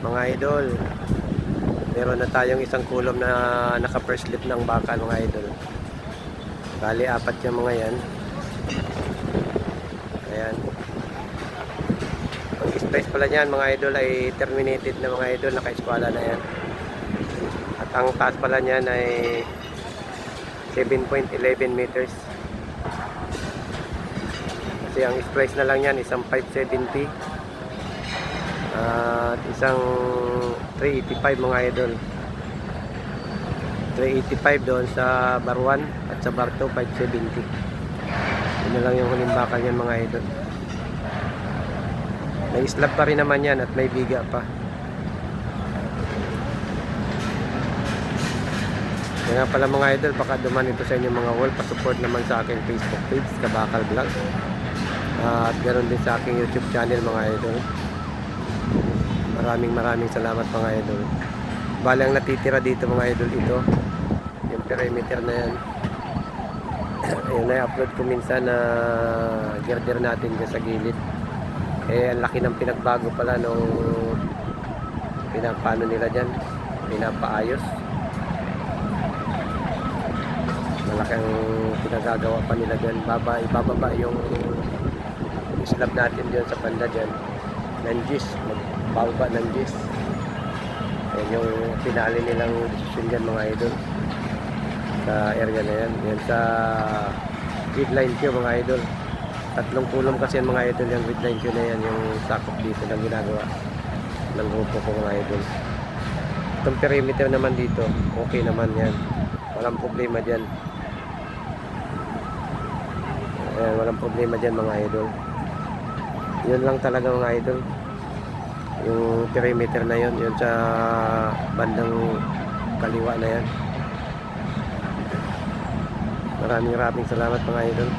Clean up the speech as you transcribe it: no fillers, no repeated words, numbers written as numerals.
mga idol. Meron na tayong isang kulom na naka first lip ng bakal mga idol. Bali apat yung mga yan. Ayan. Ang space pala niyan mga idol ay terminated na mga idol, naka-eskwala na yan. At ang taas pala niyan ay 7.11 meters. Kasi ang splice na lang yan isang 570 at isang 385 mga idol. 385 doon sa bar 1 at sa bar 2 570. Yun na lang yung huling bakal yan mga idol. May slab pa rin naman yan at may biga pa. Kaya nga pala mga idol, baka duman ito sa inyong mga wall, pa-support naman sa aking Facebook page, Kabakal Vlog. At ganoon din sa aking YouTube channel mga idol. Maraming salamat mga idol. Bali ang natitira dito mga idol ito, yung perimeter na yan. Ayun na i-upload ko minsan na girder natin dyan sa gilid. Eh ang laki ng pinagbago pala nung pinapano nila dyan, pinapaayos. Malaki ang pinagagawa pa nila dyan. Ibababa yung slab natin dyan sa banda dyan ng gis, magbababa ng gis. Yan yung pinali nilang desisyon dyan mga idol sa area na yan. Yan sa grid line queue mga idol. Tatlong kulong kasi yan mga idol, yung grid line queue na yan, yung sakop dito ng ginagawa ng grupo ko mga idol. Itong perimeter naman dito, okay naman yan, walang problema dyan. Ayan, walang problema dyan mga idol. Yun lang talaga mga idol, yung perimeter na yun, yun sa bandang kaliwa na yan. Maraming salamat mga idol.